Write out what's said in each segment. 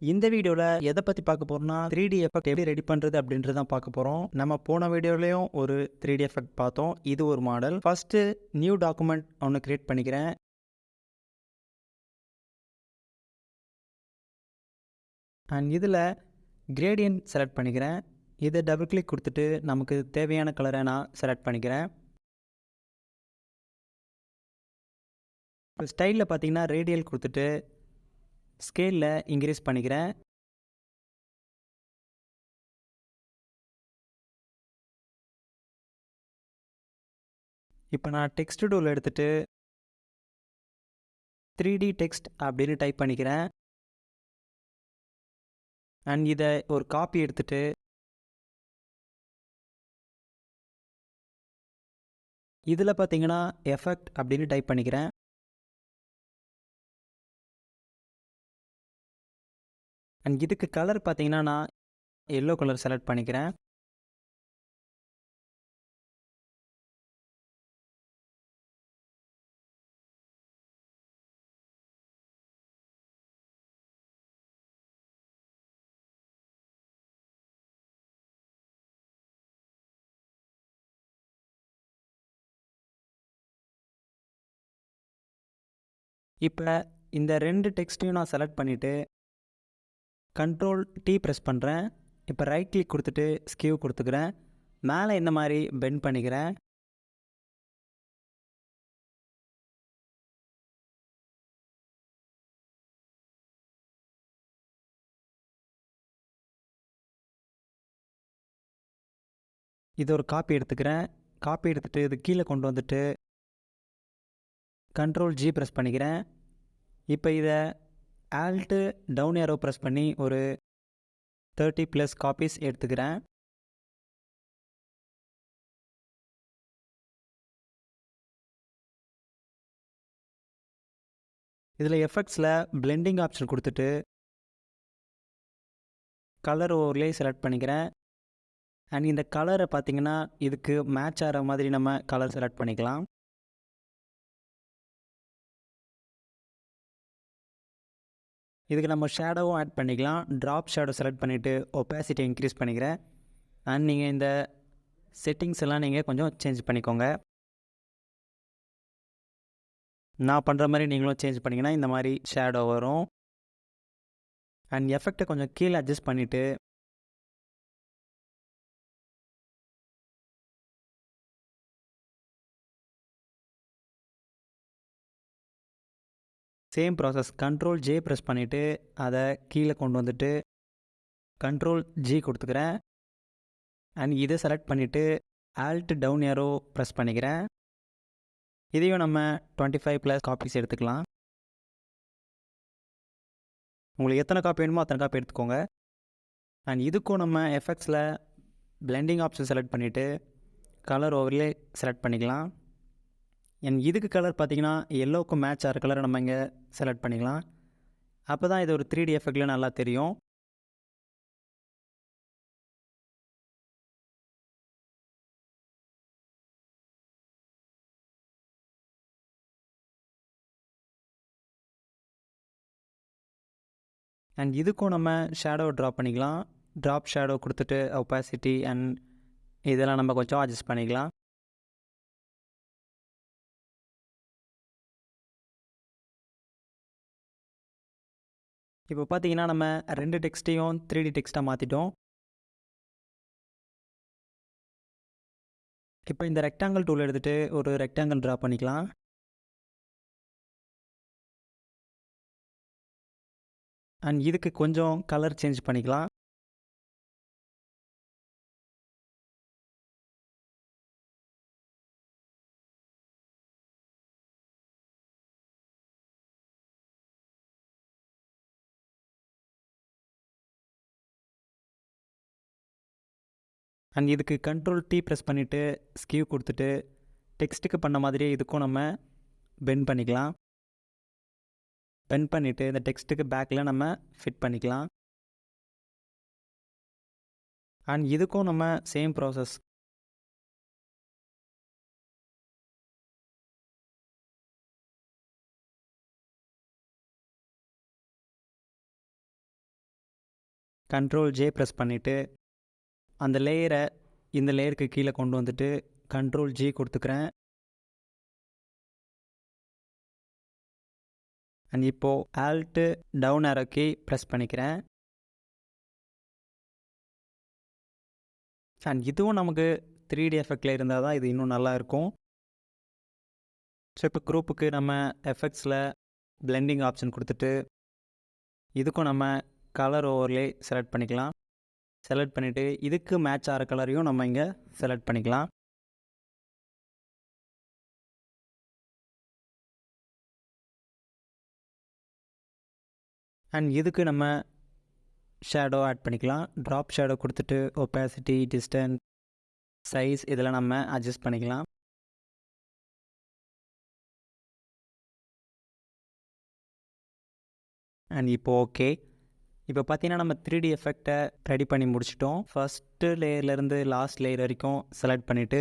இந்த வீடியோல எத பத்தி பார்க்க போறோம்னா, 3டி எஃபெக்ட் எப்படி ரெடி பண்றது அப்படின்றது தான் பார்க்க போறோம். நம்ம போன வீடியோலயும் ஒரு 3டி எஃபெக்ட் பார்த்தோம். இது ஒரு மாடல். ஃபர்ஸ்ட் நியூ டாக்குமெண்ட் ஒன்னு கிரியேட் பண்ணிக்கிறேன். அண்ட் இதுல கிரேடியன்ட் செலக்ட் பண்ணிக்கிறேன். இதை டபுள் கிளிக் கொடுத்துட்டு நமக்கு தேவையான கலரை நான் செலக்ட் பண்ணிக்கிறேன். இப்போ ஸ்டைலில் பார்த்தீங்கன்னா ரேடியல் கொடுத்துட்டு ஸ்கேலில் இன்க்ரீஸ் பண்ணிக்கிறேன். இப்போ நான் டெக்ஸ்ட் டூல் எடுத்துட்டு 3டி டெக்ஸ்ட் அப்படின்னு டைப் பண்ணிக்கிறேன். அண்ட் இதை ஒரு காப்பி எடுத்துட்டு இதில் பார்த்தீங்கன்னா எஃபெக்ட் அப்படின்னு டைப் பண்ணிக்கிறேன். அண்ட் இதுக்கு கலர் பார்த்தீங்கன்னா நான் எல்லோ கலர் செலக்ட் பண்ணிக்கிறேன். இப்போ இந்த ரெண்டு டெக்ஸ்ட்டையும் நான் செலக்ட் பண்ணிவிட்டு கண்ட்ரோல் டி ப்ரெஸ் பண்ணுறேன். இப்போ ரைட் கிளிக் கொடுத்துட்டு ஸ்கியூ கொடுத்துக்கிறேன். மேலே இந்த மாதிரி பெண்ட் பண்ணிக்கிறேன். இது ஒரு காப்பி எடுத்துக்கிறேன். காப்பி எடுத்துகிட்டு இது கீழே கொண்டு வந்துட்டு கண்ட்ரோல் ஜி ப்ரெஸ் பண்ணிக்கிறேன். இப்போ இதை ஆல்ட்டு டவுன் ஏரோ ப்ரெஸ் பண்ணி ஒரு 30+ காப்பீஸ் எடுத்துக்கிறேன். இதில் எஃபெக்ட்ஸில் பிளெண்டிங் ஆப்ஷன் கொடுத்துட்டு கலர் ஓவர்லே செலக்ட் பண்ணிக்கிறேன். அண்ட் இந்த கலரை பார்த்தீங்கன்னா இதுக்கு மேட்ச் ஆகிற மாதிரி நம்ம கலர் செலக்ட் பண்ணிக்கலாம். இதுக்கு நம்ம ஷேடோவும் ஆட் பண்ணிக்கலாம். ட்ராப் ஷேடோ செலக்ட் பண்ணிவிட்டு ஒப்பாசிட்டி இன்க்ரீஸ் பண்ணிக்கிறேன். அண்ட் நீங்கள் இந்த செட்டிங்ஸ் எல்லாம் நீங்கள் கொஞ்சம் சேஞ்ச் பண்ணிக்கோங்க. நான் பண்ணுற மாதிரி நீங்களும் சேஞ்ச் பண்ணிங்கன்னா இந்த மாதிரி ஷேடோ வரும். அண்ட் எஃபெக்டை கொஞ்சம் கீழே அட்ஜஸ்ட் பண்ணிவிட்டு same process control J press பண்ணிவிட்டு அதை கீழே கொண்டு வந்துட்டு கண்ட்ரோல் ஜி கொடுத்துக்கிறேன். அண்ட் இதை செலக்ட் பண்ணிவிட்டு ஆல்ட் டவுன் ஏரோ ப்ரெஸ் பண்ணிக்கிறேன். இதையும் நம்ம 25+ காப்பீஸ் எடுத்துக்கலாம். உங்களுக்கு எத்தனை காப்பி வேணுமோ அத்தனை காப்பி எடுத்துக்கோங்க. அண்ட் இதுக்கும் நம்ம எஃபெக்ட்ஸில் பிளெண்டிங் ஆப்ஷன் செலக்ட் பண்ணிவிட்டு கலர் ஓவர்லே செலக்ட் பண்ணிக்கலாம். அண்ட் இதுக்கு கலர் பார்த்தீங்கன்னா எல்லோவுக்கு மேட்ச் ஆகிற கலரை நம்ம இங்கே செலக்ட் பண்ணிக்கலாம். அப்போ தான் இது ஒரு 3டி எஃபெக்டில் நல்லா தெரியும். அண்ட் இதுக்கும் நம்ம ஷேடோ ட்ராப் பண்ணிக்கலாம். ட்ராப் ஷேடோ கொடுத்துட்டு ஒப்பாசிட்டி அண்ட் இதெல்லாம் நம்ம கொஞ்சம் அட்ஜஸ்ட் பண்ணிக்கலாம். இப்போ பார்த்தீங்கன்னா நம்ம ரெண்டு டெக்ஸ்ட்டையும் 3டி டெக்ஸ்ட்டாக மாற்றிட்டோம். இப்போ இந்த ரெக்டாங்கிள் டூல் எடுத்துகிட்டு ஒரு ரெக்டாங்கிள் ட்ரா பண்ணிக்கலாம். அண்ட் இதுக்கு கொஞ்சம் கலர் சேஞ்ச் பண்ணிக்கலாம். அண்ட் இதுக்கு கண்ட்ரோல் டி ப்ரெஸ் பண்ணிவிட்டு ஸ்கியூ கொடுத்துட்டு டெக்ஸ்ட்டுக்கு பண்ண மாதிரியே இதுக்கும் நம்ம பெண்ட் பண்ணிக்கலாம். பெண்ட் பண்ணிவிட்டு இந்த டெக்ஸ்ட்டுக்கு பேக்கில் நம்ம ஃபிட் பண்ணிக்கலாம். அண்ட் இதுக்கும் நம்ம same process Ctrl J press பண்ணிவிட்டு அந்த லேயரை இந்த லேயருக்கு கீழே கொண்டு வந்துட்டு Ctrl G கொடுத்துக்கிறேன். அண்ட் இப்போது Alt down arrow key press பண்ணிக்கிறேன். அண்ட் இதுவும் நமக்கு 3D எஃபெக்டில் இருந்தால் தான் இது இன்னும் நல்லா இருக்கும். ஸோ இப்போ குரூப்புக்கு நம்ம எஃபெக்ட்ஸில் பிளெண்டிங் ஆப்ஷன் கொடுத்துட்டு இதுக்கும் நம்ம கலர் ஓவர்லே செலக்ட் பண்ணிக்கலாம். செலக்ட் பண்ணிவிட்டு இதுக்கு மேட்ச் ஆகிற கலரையும் நம்ம இங்கே செலக்ட் பண்ணிக்கலாம். அண்ட் இதுக்கு நம்ம ஷேடோ ஆட் பண்ணிக்கலாம். ட்ராப் ஷேடோ கொடுத்துட்டு ஒப்பாசிட்டி, டிஸ்டன்ஸ், சைஸ் இதெல்லாம் நம்ம அட்ஜஸ்ட் பண்ணிக்கலாம். அண்ட் இப்போ ஓகே. இப்போ பார்த்தீங்கன்னா நம்ம 3D எஃபெக்டை ரெடி பண்ணி முடிச்சிட்டோம். ஃபஸ்ட்டு லேயர்லேருந்து லாஸ்ட் லேயர் வரைக்கும் செலக்ட் பண்ணிவிட்டு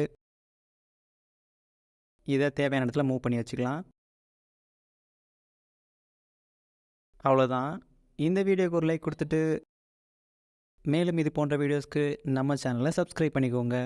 இதை தேவையான இடத்துல மூவ் பண்ணி வச்சுக்கலாம். அவ்வளோதான். இந்த வீடியோக்கு ஒரு லைக் கொடுத்துட்டு மேலும் இது போன்ற வீடியோஸ்க்கு நம்ம சேனலை சப்ஸ்கிரைப் பண்ணிக்கோங்க.